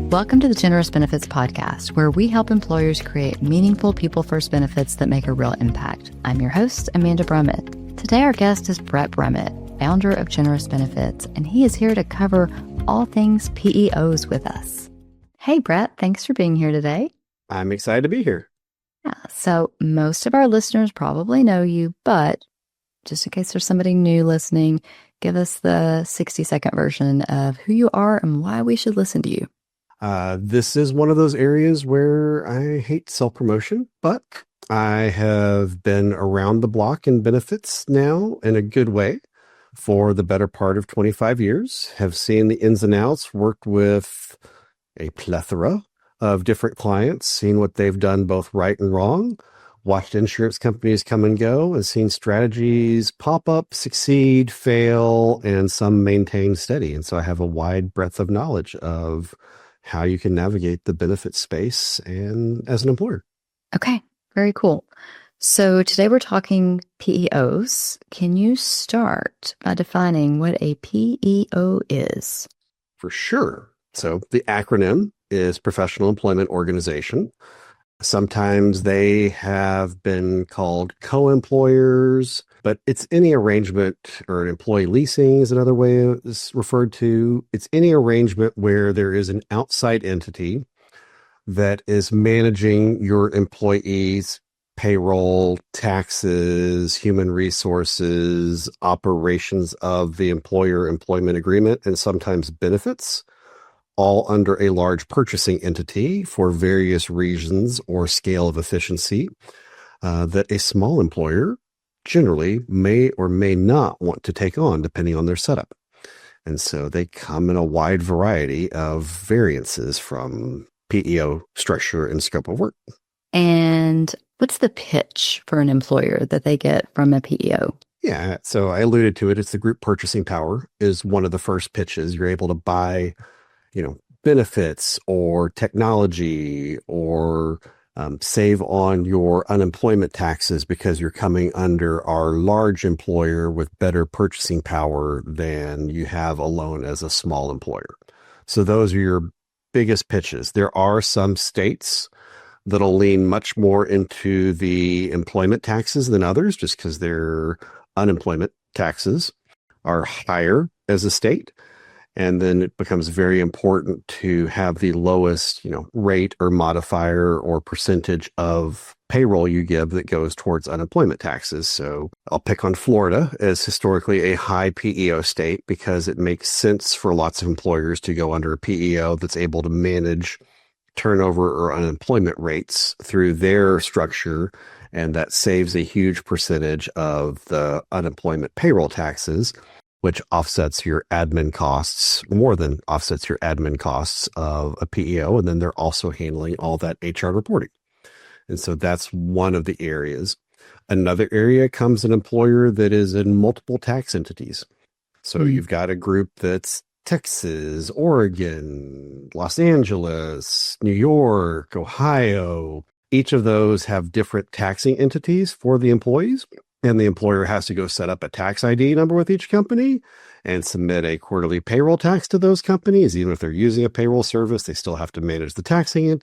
Welcome to the Generous Benefits Podcast, where we help employers create meaningful people-first benefits that make a real impact. I'm your host, Amanda Brummitt. Today, our guest is Bret Brummitt, founder of Generous Benefits, and he is here to cover all things PEOs with us. Hey, Bret, thanks for being here today. I'm excited to be here. Yeah, so most of our listeners probably know you, but just in case there's somebody new listening, give us the 60-second version of who you are and why we should listen to you. This is one of those areas where I hate self-promotion, but I have been around the block in benefits now in a good way for the better part of 25 years, have seen the ins and outs, worked with a plethora of different clients, seen what they've done both right and wrong, watched insurance companies come and go, and seen strategies pop up, succeed, fail, and some maintain steady. And so I have a wide breadth of knowledge of how you can navigate the benefit space and as an employer. Okay, very cool. So today we're talking PEOs. Can you start by defining what a PEO is? For sure. So the acronym is Professional Employment Organization. Sometimes they have been called co-employers, but it's any arrangement, or employee leasing is another way it's referred to. It's any arrangement where there is an outside entity that is managing your employees' payroll, taxes, human resources, operations of the employer employment agreement, and sometimes benefits, all under a large purchasing entity for various reasons or scale of efficiency that a small employer generally may or may not want to take on depending on their setup. And so they come in a wide variety of variances from PEO structure and scope of work. And what's the pitch for an employer that they get from a PEO? Yeah, so I alluded to it. It's the group purchasing power is one of the first pitches. You're able to buy benefits or technology or save on your unemployment taxes because you're coming under our large employer with better purchasing power than you have alone as a small employer. So those are your biggest pitches. There are some states that'll lean much more into the employment taxes than others just because their unemployment taxes are higher as a state. And then it becomes very important to have the lowest, rate or modifier or percentage of payroll you give that goes towards unemployment taxes. So I'll pick on Florida as historically a high PEO state because it makes sense for lots of employers to go under a PEO that's able to manage turnover or unemployment rates through their structure. And that saves a huge percentage of the unemployment payroll taxes, which offsets your admin costs, more than offsets your admin costs of a PEO. And then they're also handling all that HR reporting. And so that's one of the areas. Another area comes an employer that is in multiple tax entities. So you've got a group that's Texas, Oregon, Los Angeles, New York, Ohio. Each of those have different taxing entities for the employees. And the employer has to go set up a tax ID number with each company and submit a quarterly payroll tax to those companies. Even if they're using a payroll service, they still have to manage the taxing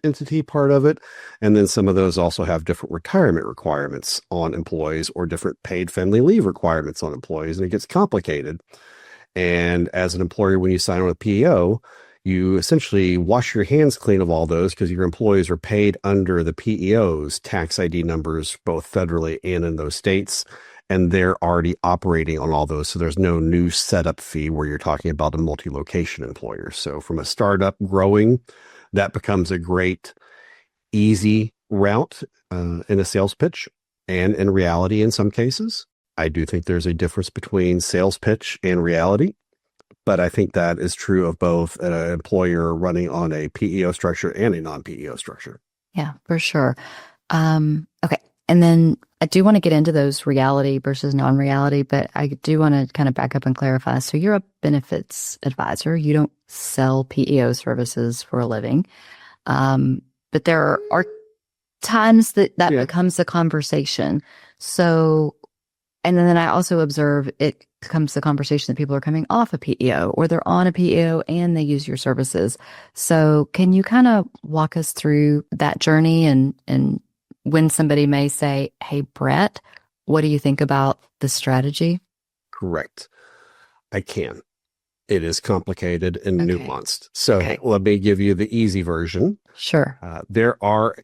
entity part of it. And then some of those also have different retirement requirements on employees or different paid family leave requirements on employees. And it gets complicated. And as an employer, when you sign on a PEO, you essentially wash your hands clean of all those because your employees are paid under the PEO's tax ID numbers, both federally and in those states. And they're already operating on all those. So there's no new setup fee where you're talking about a multi-location employer. So from a startup growing, that becomes a great, easy route in a sales pitch. And in reality, in some cases, I do think there's a difference between sales pitch and reality. But I think that is true of both an employer running on a PEO structure and a non-PEO structure. Yeah, for sure. Okay. And then I do want to get into those reality versus non-reality, but I do want to kind of back up and clarify. So you're a benefits advisor. You don't sell PEO services for a living. But there are times that becomes a conversation. So And then I also observe it comes to the conversation that people are coming off a PEO or they're on a PEO and they use your services. So can you kind of walk us through that journey and when somebody may say, hey, Bret, what do you think about this strategy? Correct. I can. It is complicated and Okay. nuanced. So Okay. let me give you the easy version. Sure. There are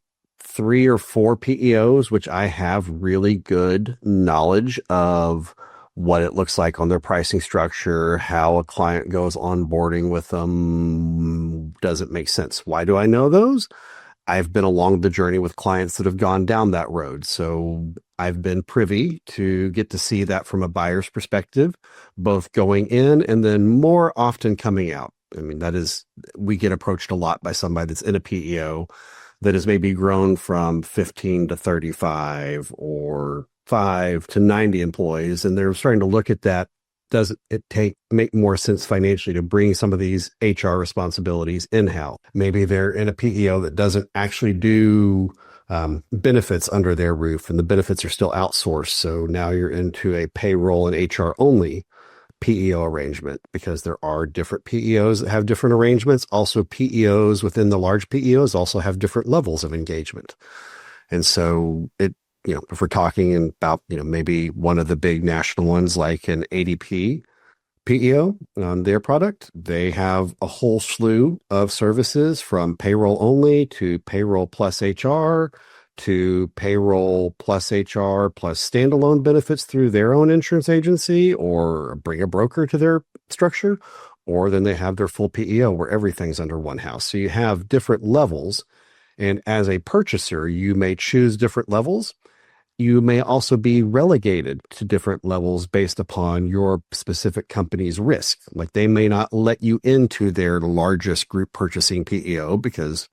3 or 4 PEOs, which I have really good knowledge of what it looks like on their pricing structure, how a client goes onboarding with them. Does it make sense? Why do I know those? I've been along the journey with clients that have gone down that road. So I've been privy to get to see that from a buyer's perspective, both going in and then more often coming out. I mean, we get approached a lot by somebody that's in a PEO that has maybe grown from 15 to 35 or 5 to 90 employees. And they're starting to look at that. Does it make more sense financially to bring some of these HR responsibilities in-house? Maybe they're in a PEO that doesn't actually do benefits under their roof, and the benefits are still outsourced. So now you're into a payroll and HR only PEO arrangement, because there are different PEOs that have different arrangements. Also, PEOs within the large PEOs also have different levels of engagement. And so if we're talking about, maybe one of the big national ones like an ADP PEO on their product, they have a whole slew of services from payroll only to payroll plus HR to payroll plus HR plus standalone benefits through their own insurance agency or bring a broker to their structure. Or then they have their full PEO where everything's under one house. So you have different levels. And as a purchaser, you may choose different levels. You may also be relegated to different levels based upon your specific company's risk. Like they may not let you into their largest group purchasing PEO because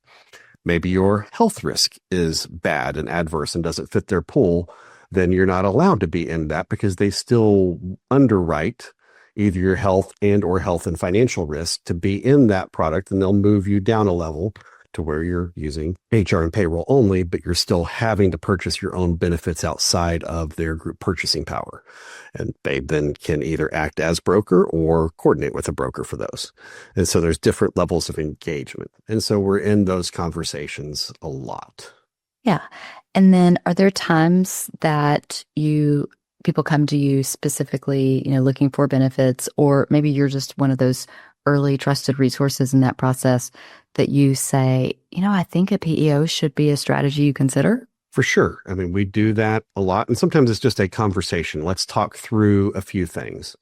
maybe your health risk is bad and adverse and doesn't fit their pool. Then you're not allowed to be in that because they still underwrite either your health and financial risk to be in that product, and they'll move you down a level to where you're using HR and payroll only, but you're still having to purchase your own benefits outside of their group purchasing power. And they then can either act as broker or coordinate with a broker for those. And so there's different levels of engagement. And so we're in those conversations a lot. Yeah. And then are there times that people come to you specifically, looking for benefits, or maybe you're just one of those early trusted resources in that process that you say, I think a PEO should be a strategy you consider? For sure. I mean, we do that a lot. And sometimes it's just a conversation. Let's talk through a few things.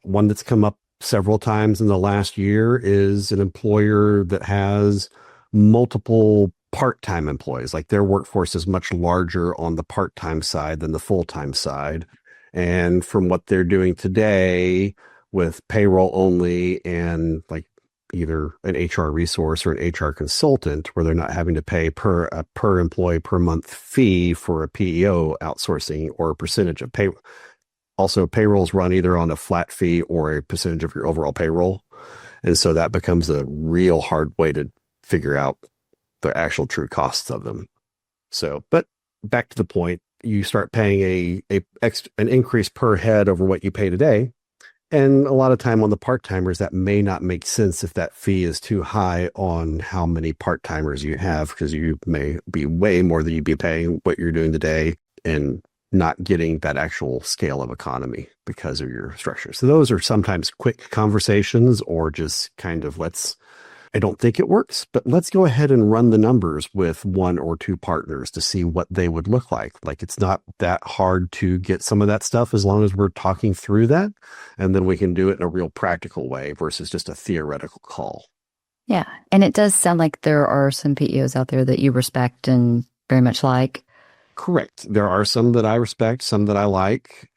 One that's come up several times in the last year is an employer that has multiple part-time employees. Like their workforce is much larger on the part-time side than the full-time side. And from what they're doing today with payroll only and like either an HR resource or an HR consultant, where they're not having to pay per employee per month fee for a PEO outsourcing or a percentage of pay. Also, payrolls run either on a flat fee or a percentage of your overall payroll. And so that becomes a real hard way to figure out the actual true costs of them. So, but back to the point, you start paying an increase per head over what you pay today. And a lot of time on the part-timers, that may not make sense if that fee is too high on how many part-timers you have, because you may be way more than you'd be paying what you're doing today and not getting that actual scale of economy because of your structure. So those are sometimes quick conversations or just kind of I don't think it works, but let's go ahead and run the numbers with 1 or 2 partners to see what they would look like. Like it's not that hard to get some of that stuff as long as we're talking through that. And then we can do it in a real practical way versus just a theoretical call. Yeah. And it does sound like there are some PEOs out there that you respect and very much like. Correct. There are some that I respect, some that I like.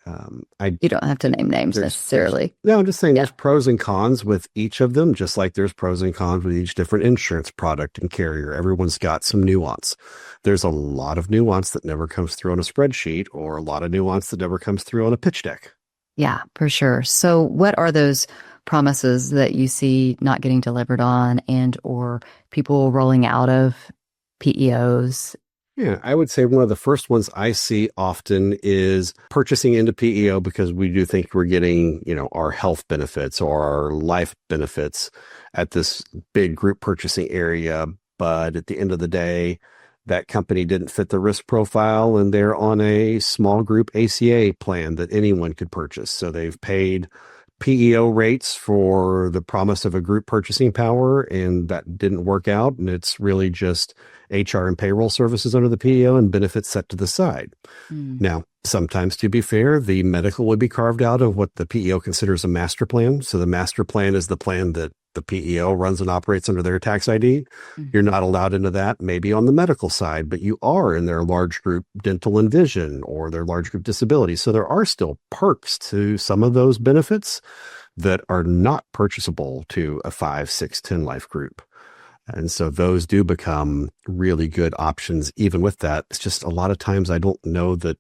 You don't have to name names necessarily. No, I'm just saying there's pros and cons with each of them, just like there's pros and cons with each different insurance product and carrier. Everyone's got some nuance. There's a lot of nuance that never comes through on a spreadsheet, or a lot of nuance that never comes through on a pitch deck. Yeah, for sure. So what are those promises that you see not getting delivered on, and or people rolling out of PEOs? Yeah, I would say one of the first ones I see often is purchasing into PEO because we do think we're getting, our health benefits or our life benefits at this big group purchasing area. But at the end of the day, that company didn't fit the risk profile and they're on a small group ACA plan that anyone could purchase. So they've paid PEO rates for the promise of a group purchasing power, and that didn't work out. And it's really just HR and payroll services under the PEO and benefits set to the side. Mm. Now, sometimes, to be fair, the medical would be carved out of what the PEO considers a master plan. So the master plan is the plan that the PEO runs and operates under their tax ID. Mm. You're not allowed into that, maybe on the medical side, but you are in their large group dental and vision or their large group disability. So there are still perks to some of those benefits that are not purchasable to a 5, 6, 10 life group. And so those do become really good options. Even with that, it's just a lot of times I don't know that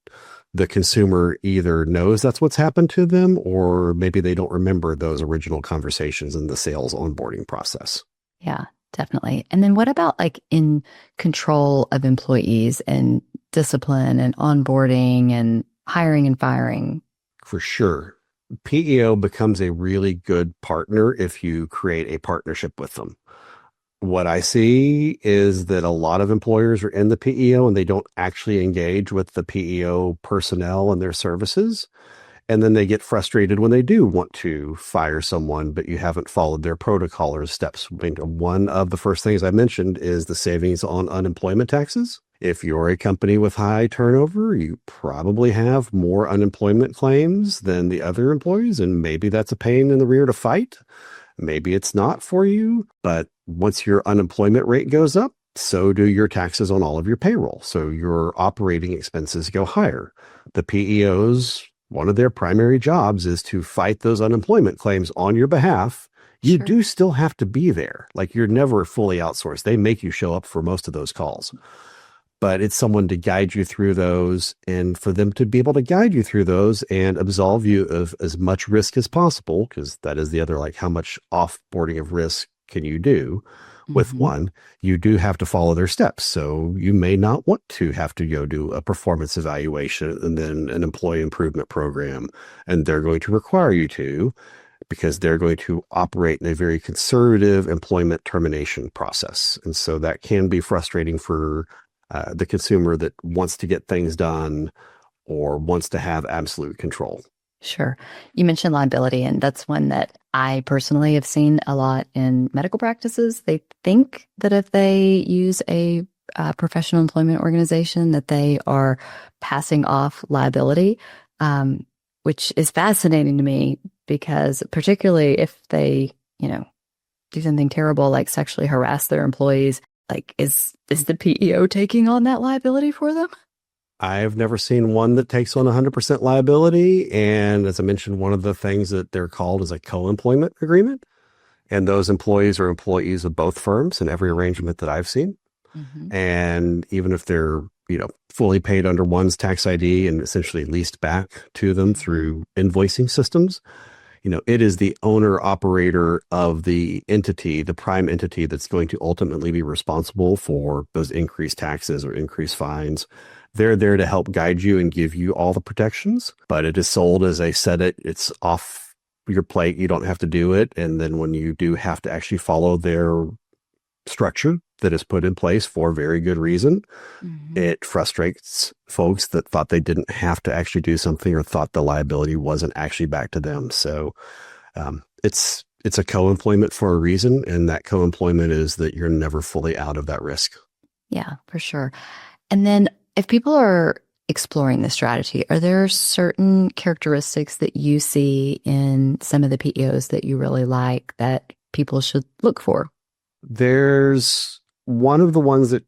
the consumer either knows that's what's happened to them, or maybe they don't remember those original conversations in the sales onboarding process. Yeah, definitely. And then what about like in control of employees and discipline and onboarding and hiring and firing? For sure. PEO becomes a really good partner if you create a partnership with them. What I see is that a lot of employers are in the PEO and they don't actually engage with the PEO personnel and their services. And then they get frustrated when they do want to fire someone, but you haven't followed their protocol or steps. One of the first things I mentioned is the savings on unemployment taxes. If you're a company with high turnover, you probably have more unemployment claims than the other employees, and maybe that's a pain in the rear to fight. Maybe it's not for you, but once your unemployment rate goes up, so do your taxes on all of your payroll. So your operating expenses go higher. The PEOs, one of their primary jobs is to fight those unemployment claims on your behalf. You Sure. do still have to be there. Like, you're never fully outsourced. They make you show up for most of those calls. But it's someone to guide you through those, and for them to be able to guide you through those and absolve you of as much risk as possible, because that is the other, like, how much offboarding of risk can you do with one? You do have to follow their steps. So you may not want to have to go do a performance evaluation and then an employee improvement program, and they're going to require you to, because they're going to operate in a very conservative employment termination process. And so that can be frustrating for the consumer that wants to get things done or wants to have absolute control. Sure. You mentioned liability, and that's one that I personally have seen a lot in medical practices. They think that if they use a professional employment organization, that they are passing off liability, which is fascinating to me, because particularly if they, do something terrible like sexually harass their employees, like is the PEO taking on that liability for them? I've never seen one that takes on 100% liability. And as I mentioned, one of the things that they're called is a co-employment agreement. And those employees are employees of both firms in every arrangement that I've seen. Mm-hmm. And even if they're, fully paid under one's tax ID and essentially leased back to them through invoicing systems, it is the owner operator of the entity, the prime entity, that's going to ultimately be responsible for those increased taxes or increased fines. They're there to help guide you and give you all the protections, but it is sold as a it's off your plate. You don't have to do it. And then when you do have to actually follow their structure that is put in place for very good reason, it frustrates folks that thought they didn't have to actually do something or thought the liability wasn't actually back to them. So it's a co-employment for a reason. And that co-employment is that you're never fully out of that risk. Yeah, for sure. And then if people are exploring this strategy, are there certain characteristics that you see in some of the PEOs that you really like that people should look for? There's one of the ones that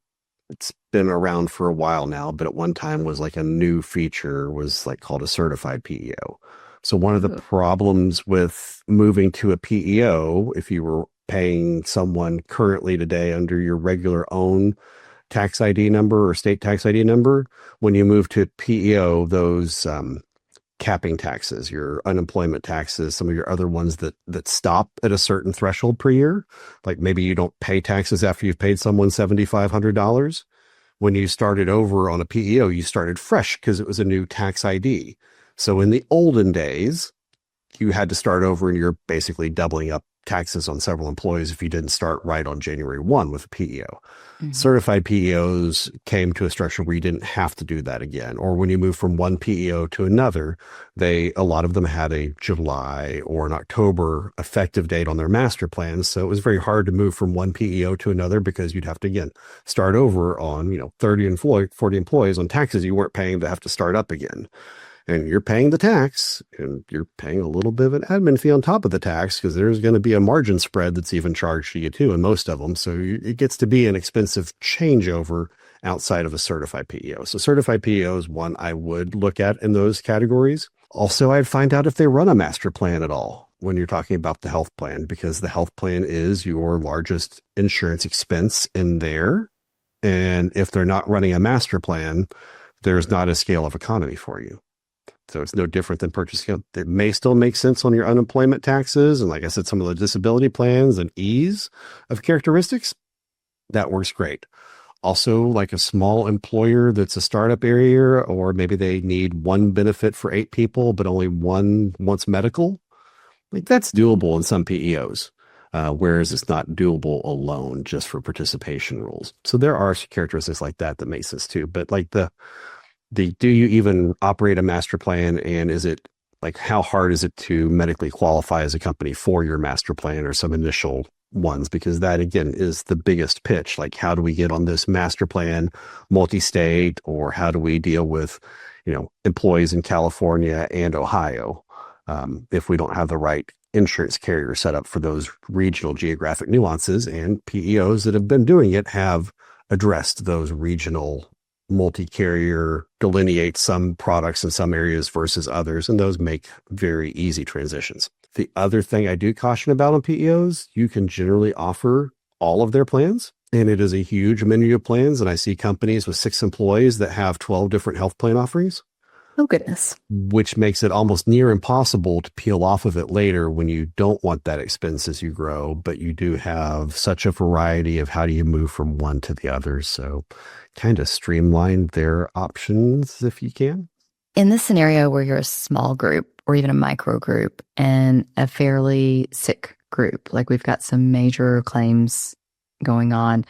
it's been around for a while now, but at one time was like a new feature, was like called a certified PEO. So one of the problems with moving to a PEO, if you were paying someone currently today under your regular own tax ID number or state tax ID number, when you move to PEO, those capping taxes, your unemployment taxes, some of your other ones that stop at a certain threshold per year, like maybe you don't pay taxes after you've paid someone $7,500. When you started over on a PEO, you started fresh because it was a new tax ID. So in the olden days, you had to start over and you're basically doubling up taxes on several employees if you didn't start right on January 1 with a PEO. Mm-hmm. Certified PEOs came to a structure where you didn't have to do that again. Or when you move from one PEO to another, a lot of them had a July or an October effective date on their master plans. So it was very hard to move from one PEO to another because you'd have to, again, start over on, 30 and 40 employees on taxes you weren't paying to have to start up again. And you're paying the tax and you're paying a little bit of an admin fee on top of the tax because there's going to be a margin spread that's even charged to you too in most of them. So it gets to be an expensive changeover outside of a certified PEO. So certified PEO is one I would look at in those categories. Also, I'd find out if they run a master plan at all when you're talking about the health plan, because the health plan is your largest insurance expense in there. And if they're not running a master plan, there's not a scale of economy for you. So it's no different than purchasing. It may still make sense on your unemployment taxes. And like I said, some of the disability plans and ease of characteristics, that works great. Also, like a small employer that's a startup area, or maybe they need one benefit for 8 people, but only one wants medical. Like that's doable in some PEOs, whereas it's not doable alone just for participation rules. So there are characteristics like that that make sense too. But like do you even operate a master plan, and is it like how hard is it to medically qualify as a company for your master plan or some initial ones? Because that again is the biggest pitch. Like how do we get on this master plan multi-state, or how do we deal with employees in California and Ohio if we don't have the right insurance carrier set up for those regional geographic nuances? And PEOs that have been doing it have addressed those regional multi-carrier, delineate some products in some areas versus others, and those make very easy transitions. The other thing I do caution about on PEOs, you can generally offer all of their plans, and it is a huge menu of plans, and I see companies with 6 employees that have 12 different health plan offerings. Oh, goodness. Which makes it almost near impossible to peel off of it later when you don't want that expense as you grow, but you do have such a variety of how do you move from one to the other. So kind of streamline their options if you can. In this scenario where you're a small group or even a micro group and a fairly sick group, like we've got some major claims going on,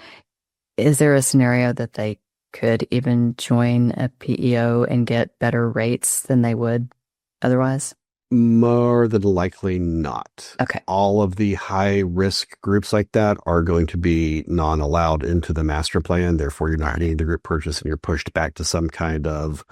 is there a scenario that they could even join a PEO and get better rates than they would otherwise? More than likely not. Okay. All of the high risk groups like that are going to be non-allowed into the master plan. Therefore, you're not getting the group purchase and you're pushed back to some kind of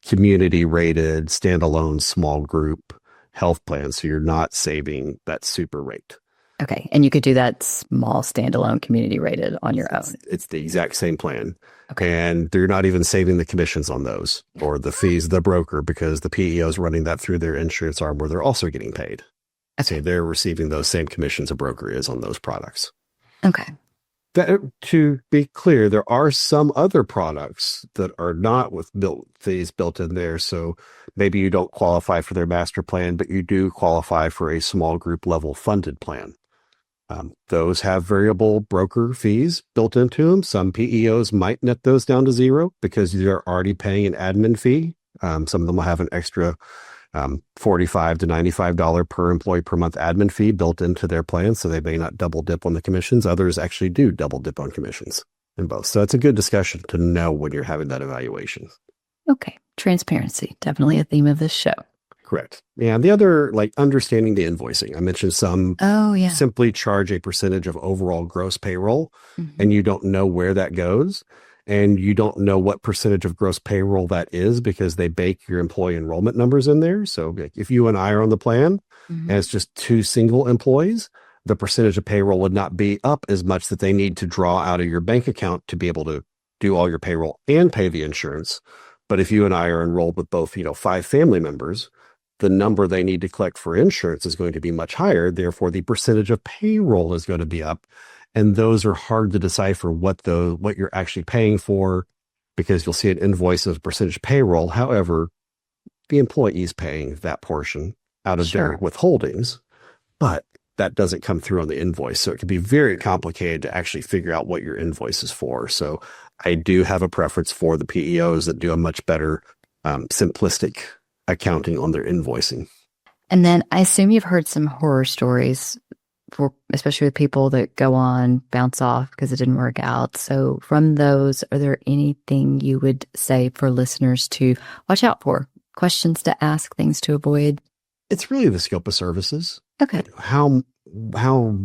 community rated standalone small group health plan. So you're not saving that super rate. Okay. And you could do that small standalone community rated on your own. It's the exact same plan. Okay. And they're not even saving the commissions on those or the fees, the broker, because the PEO is running that through their insurance arm where they're also getting paid. Okay. So they're receiving those same commissions a broker is on those products. Okay. To be clear, there are some other products that are not with fees built in there. So maybe you don't qualify for their master plan, but you do qualify for a small group level funded plan. Those have variable broker fees built into them. Some PEOs might net those down to zero because you're already paying an admin fee. Some of them will have an extra $45 to $95 per employee per month admin fee built into their plan, so they may not double dip on the commissions. Others actually do double dip on commissions in both. So it's a good discussion to know when you're having that evaluation. Okay. Transparency, definitely a theme of this show. Correct. And the other, like understanding the invoicing. I mentioned some simply charge a percentage of overall gross payroll, and you don't know where that goes. And you don't know what percentage of gross payroll that is because they bake your employee enrollment numbers in there. So if you and I are on the plan and it's just 2 single employees, the percentage of payroll would not be up as much that they need to draw out of your bank account to be able to do all your payroll and pay the insurance. But if you and I are enrolled with both, 5 family members, the number they need to collect for insurance is going to be much higher. Therefore, the percentage of payroll is going to be up. And those are hard to decipher what you're actually paying for, because you'll see an invoice of percentage payroll. However, the employee is paying that portion out of their withholdings, but that doesn't come through on the invoice. So it can be very complicated to actually figure out what your invoice is for. So I do have a preference for the PEOs that do a much better simplistic accounting on their invoicing. And then I assume you've heard some horror stories, for especially with people that go on, bounce off because it didn't work out. So from those, are there anything you would say for listeners to watch out for? Questions to ask, things to avoid? It's really the scope of services. Okay. How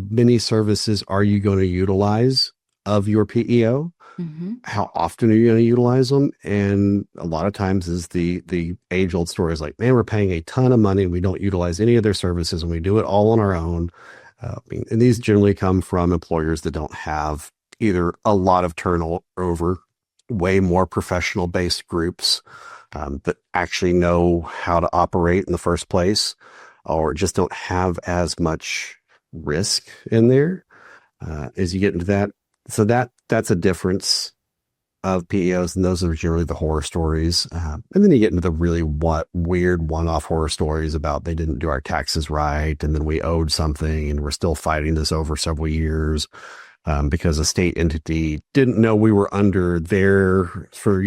many services are you going to utilize of your PEO? Mm-hmm. How often are you going to utilize them? And a lot of times is the age old story is like, man, we're paying a ton of money. We don't utilize any of their services and we do it all on our own. And these generally come from employers that don't have either a lot of turnover, way more professional based groups that actually know how to operate in the first place, or just don't have as much risk in there as you get into that. So that's a difference of PEOs, and those are generally the horror stories. And then you get into the really weird one-off horror stories about they didn't do our taxes right, and then we owed something, and we're still fighting this over several years because a state entity didn't know we were under there for,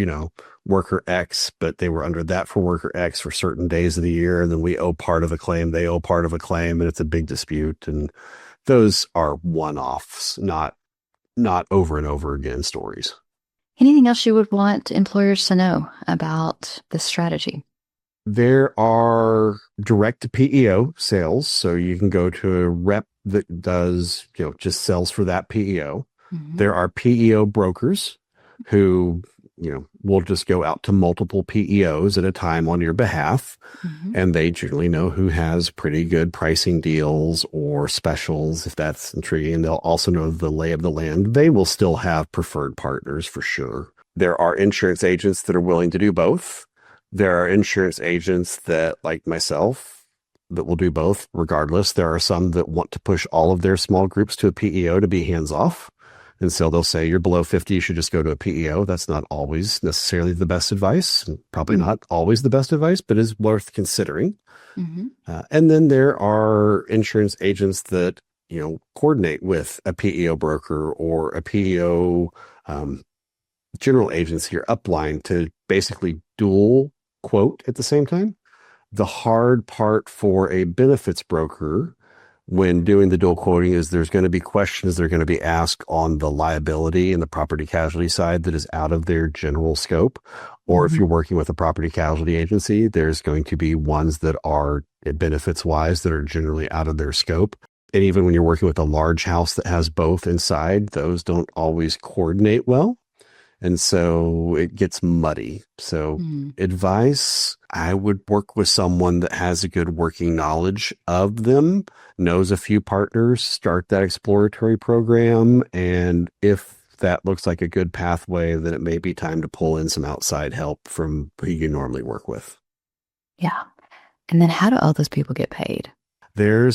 worker X, but they were under that for worker X for certain days of the year, and then we owe part of a claim, they owe part of a claim, and it's a big dispute. And those are one-offs, not over and over again stories. Anything else you would want employers to know about this strategy? There are direct PEO sales. So you can go to a rep that does, just sells for that PEO. Mm-hmm. There are PEO brokers who, will just go out to multiple PEOs at a time on your behalf. Mm-hmm. And they generally know who has pretty good pricing deals or specials, if that's intriguing. They'll also know the lay of the land. They will still have preferred partners for sure. There are insurance agents that are willing to do both. There are insurance agents that, like myself, that will do both regardless. There are some that want to push all of their small groups to a PEO to be hands-off. And so they'll say, you're below 50, you should just go to a PEO. That's not always necessarily the best advice, probably not always the best advice, but is worth considering. Mm-hmm. And then there are insurance agents that, coordinate with a PEO broker or a PEO general agency or upline to basically dual quote at the same time. The hard part for a benefits broker when doing the dual quoting is there's going to be questions that are going to be asked on the liability and the property casualty side that is out of their general scope. Or if you're working with a property casualty agency, there's going to be ones that are benefits wise that are generally out of their scope. And even when you're working with a large house that has both inside, those don't always coordinate well. And so it gets muddy. So advice, I would work with someone that has a good working knowledge of them, knows a few partners, start that exploratory program. And if that looks like a good pathway, then it may be time to pull in some outside help from who you normally work with. Yeah. And then how do all those people get paid? They're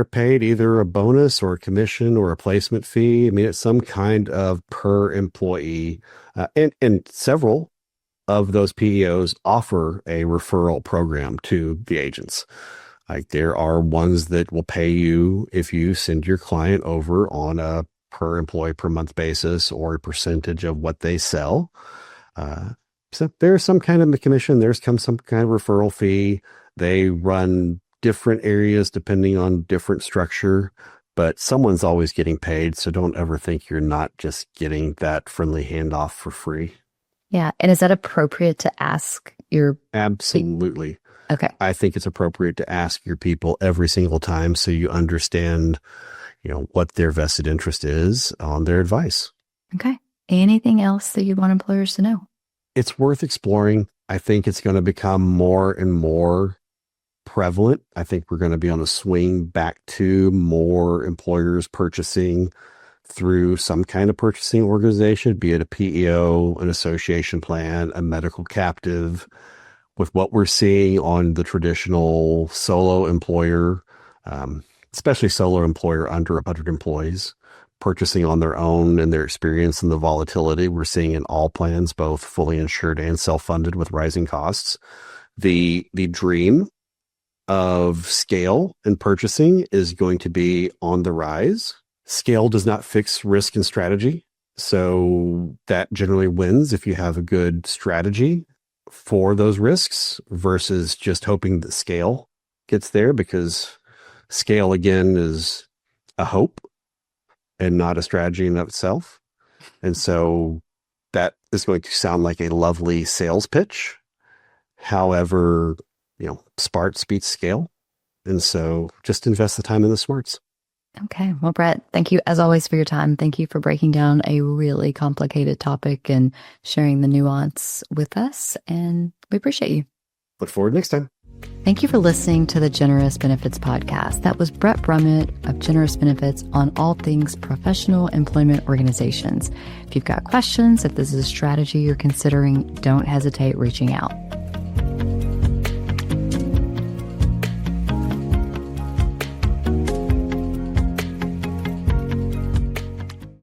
paid either a bonus or a commission or a placement fee. It's some kind of per employee. And several of those PEOs offer a referral program to the agents. Like there are ones that will pay you if you send your client over on a per employee per month basis or a percentage of what they sell. So there's some kind of commission. There's some kind of referral fee. They run different areas depending on different structure, but someone's always getting paid. So don't ever think you're not just getting that friendly handoff for free. Yeah. And is that appropriate to ask your... Absolutely. Okay. I think it's appropriate to ask your people every single time so you understand, what their vested interest is on their advice. Okay. Anything else that you want employers to know? It's worth exploring. I think it's going to become more and more prevalent. I think we're going to be on a swing back to more employers purchasing through some kind of purchasing organization, be it a PEO, an association plan, a medical captive. With what we're seeing on the traditional solo employer, especially solo employer under 100 employees, purchasing on their own and their experience and the volatility we're seeing in all plans, both fully insured and self-funded with rising costs. The dream of scale and purchasing is going to be on the rise. Scale does not fix risk and strategy. So that generally wins if you have a good strategy for those risks versus just hoping that scale gets there, because scale again is a hope and not a strategy in and of itself. And so that is going to sound like a lovely sales pitch. However, smarts beats scale. And so just invest the time in the smarts. Okay. Well, Bret, thank you as always for your time. Thank you for breaking down a really complicated topic and sharing the nuance with us. And we appreciate you. Look forward next time. Thank you for listening to the Generous Benefits podcast. That was Bret Brummitt of Generous Benefits on all things professional employment organizations. If you've got questions, if this is a strategy you're considering, don't hesitate reaching out.